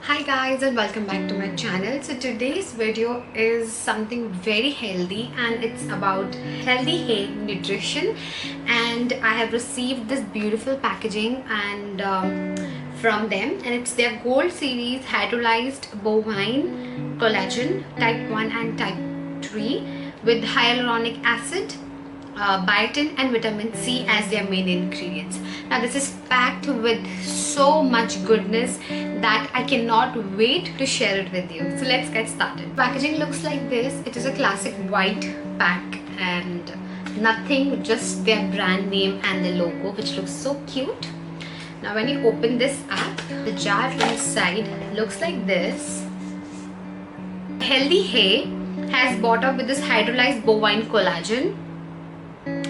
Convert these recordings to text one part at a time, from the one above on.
Hi guys, and welcome back to my channel. So today's video is something very healthy, and it's about healthy hair nutrition. And I have received this beautiful packaging and from them, and it's their gold series hydrolyzed bovine collagen type 1 and type 3 with hyaluronic acid, biotin and vitamin C as their main ingredients. Now this is packed with so much goodness that I cannot wait to share it with you. So let's get started. Packaging looks like this. It is a classic white pack and nothing, just their brand name and the logo, which looks so cute. Now when you open this up, the jar inside looks like this. Healthy hair has bought up with this hydrolyzed bovine collagen.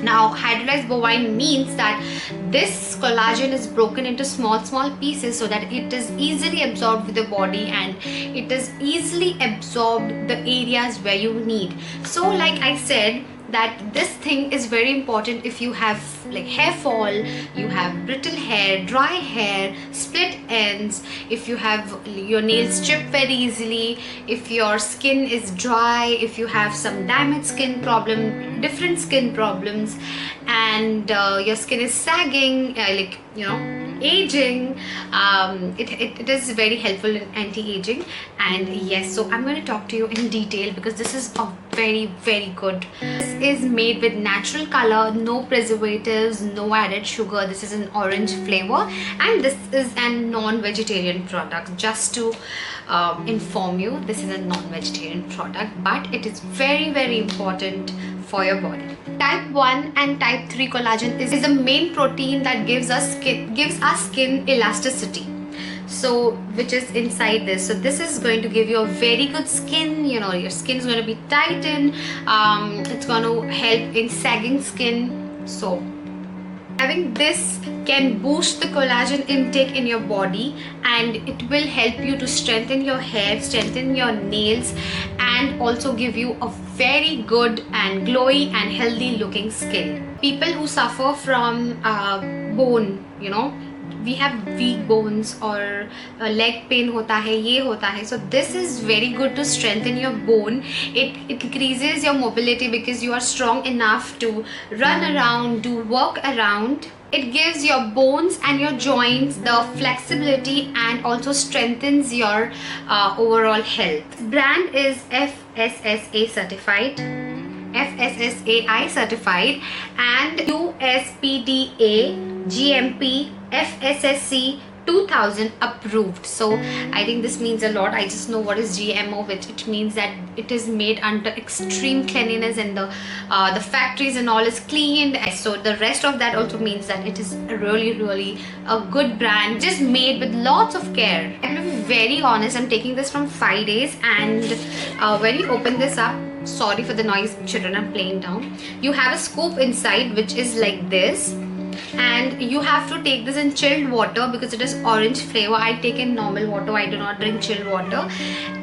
Now hydrolyzed bovine means that this collagen is broken into small pieces so that it is easily absorbed with the body and it is easily absorbed the areas where you need. So like I said, that this thing is very important if you have like hair fall, you have brittle hair, dry hair, split ends, if you have your nails chip very easily, if your skin is dry, if you have some damaged skin problem, different skin problems, and your skin is sagging, aging. It is very helpful in anti-aging. And yes, so I'm going to talk to you in detail because this is a very good. This is made with natural color, no preservatives, no added sugar. This is an orange flavor, and this is a non-vegetarian product. Just to inform you, this is a non-vegetarian product, but it is very important for your body. Type 1 and type 3 collagen is the main protein that gives us skin elasticity, so which is inside this. So this is going to give you a very good skin. You know, your skin is going to be tightened. It's going to help in sagging skin. So having this can boost the collagen intake in your body, and it will help you to strengthen your hair, strengthen your nails, and also give you a very good and glowy and healthy looking skin. People who suffer from bone, we have weak bones or leg pain hota hai, ye hota hai. So this is very good to strengthen your bone. It increases your mobility because you are strong enough to run around, do work around. It gives your bones and your joints the flexibility and also strengthens your overall health. Brand is FSSA certified, FSSAI certified, and USPDA GMP FSSC 2000 approved. So I think this means a lot. I just know what is GMO, which it means that it is made under extreme cleanliness and the factories and all is cleaned. So the rest of that also means that it is really a good brand, just made with lots of care. I'm going to be very honest, I'm taking this from 5 days, and when you open this up, sorry for the noise, children are playing down, you have a scoop inside which is like this, and you have to take this in chilled water because it is orange flavor. I take in normal water, I do not drink chilled water,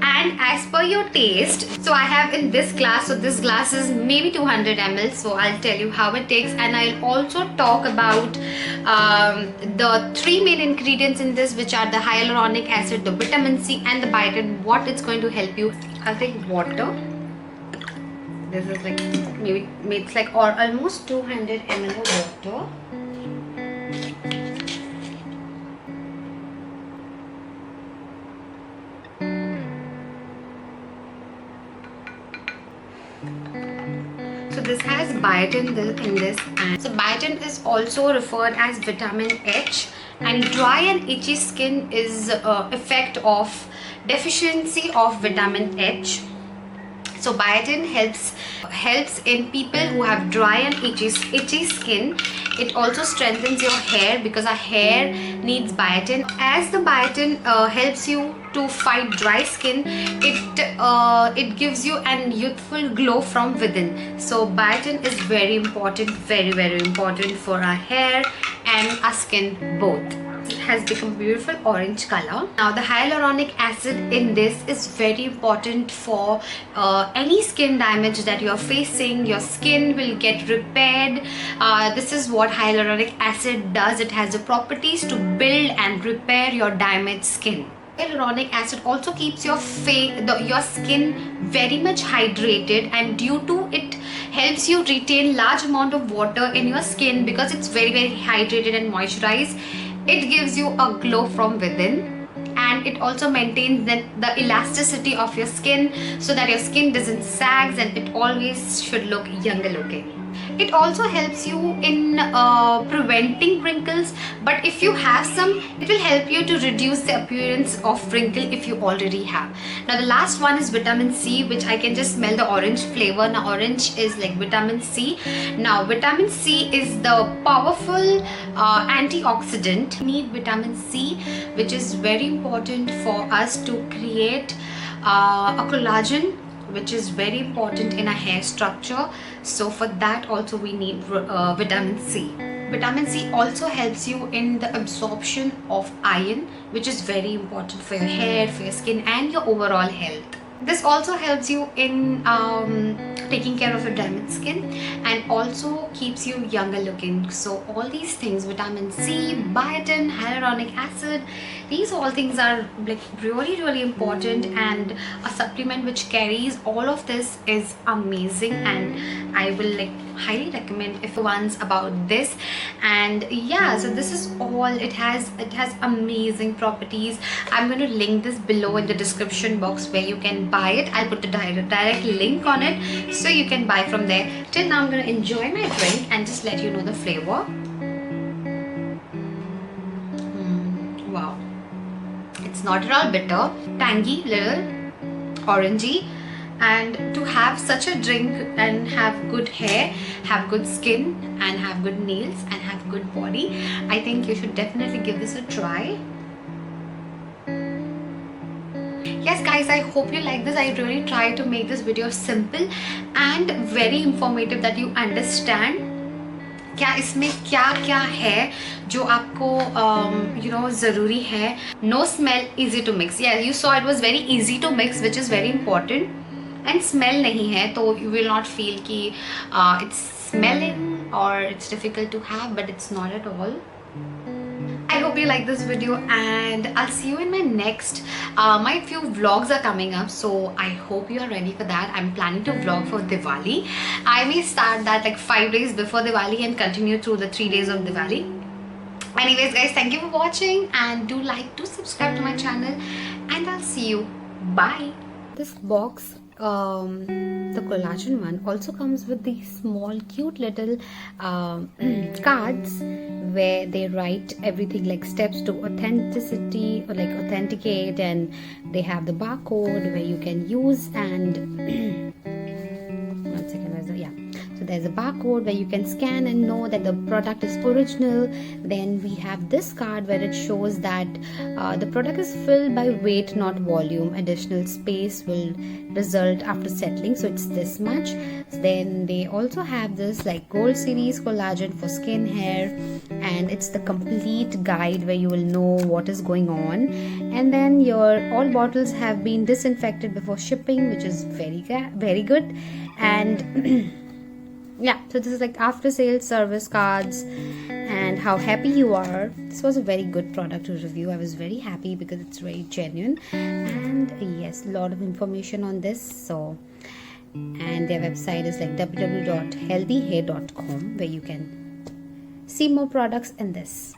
and as per your taste. So I have in this glass, so this glass is maybe 200 ml, so I'll tell you how it takes, and I'll also talk about the 3 main ingredients in this, which are the hyaluronic acid, the vitamin C and the biotin, what it's going to help you. I'll take water. This is like maybe it's like or almost 200 ml of water. So this has biotin in this, and so biotin is also referred as vitamin H, and dry and itchy skin is effect of deficiency of vitamin H. So biotin helps in people who have dry and itchy skin. It also strengthens your hair because our hair needs biotin. As the biotin helps you to fight dry skin, it gives you an youthful glow from within. So biotin is very important, very important for our hair and our skin both. It has become beautiful orange color. Now the hyaluronic acid in this is very important for any skin damage that you're facing. Your skin will get repaired. This is what hyaluronic acid does. It has the properties to build and repair your damaged skin. Hyaluronic acid also keeps your skin very much hydrated, and due to it helps you retain large amount of water in your skin because it's very hydrated and moisturized. It gives you a glow from within, and it also maintains the elasticity of your skin so that your skin doesn't sag and it always should look younger looking. It also helps you in preventing wrinkles, but if you have some, it will help you to reduce the appearance of wrinkle if you already have. Now the last one is vitamin C, which I can just smell the orange flavor. Now orange is like vitamin C. Now vitamin C is the powerful antioxidant. We need vitamin C, which is very important for us to create a collagen, which is very important in a hair structure. So for that also we need vitamin C. Vitamin C also helps you in the absorption of iron, which is very important for your hair, for your skin and your overall health. This also helps you in taking care of your damaged skin and also keeps you younger looking. So all these things, vitamin C, biotin, hyaluronic acid, these all things are like really important, and a supplement which carries all of this is amazing, and I will like highly recommend if one's about this. And yeah, so this is all. It has amazing properties. I'm going to link this below in the description box where you can buy it. I'll put the direct link on it so you can buy from there. Till now I'm going to enjoy my drink and just let you know the flavor. Wow, it's not at all bitter, tangy, little orangey. And to have such a drink and have good hair, have good skin and have good nails and have good body, I think you should definitely give this a try. Yes guys, I hope you like this. I really try to make this video simple and very informative that you understand क्या इसमें क्या है जो आपको ज़रूरी है. No smell, easy to mix. Yeah, you saw it was very easy to mix, which is very important. And smell नहीं है तो you will not feel कि it's smelling or it's difficult to have, but it's not at all. I hope you like this video and I'll see you in my next. My few vlogs are coming up, so I hope you are ready for that. I'm planning to vlog for Diwali. I may start that like 5 days before Diwali and continue through the 3 days of Diwali. Anyways guys, thank you for watching and do like to subscribe to my channel and I'll see you. Bye. This box, the collagen one, also comes with these small cute little cards where they write everything like steps to authenticity or like authenticate, and they have the barcode where you can use and one second, so there's a barcode where you can scan and know that the product is original. Then we have this card where it shows that the product is filled by weight, not volume. Additional space will result after settling, so it's this much. Then they also have this like Gold Series collagen for skin, hair, and it's the complete guide where you will know what is going on. And then your all bottles have been disinfected before shipping, which is very good. And yeah, so this is like after sales service cards and how happy you are. This was a very good product to review. I was very happy because it's very genuine, and yes, a lot of information on this. So, and their website is like www.healthyhair.com where you can see more products in this.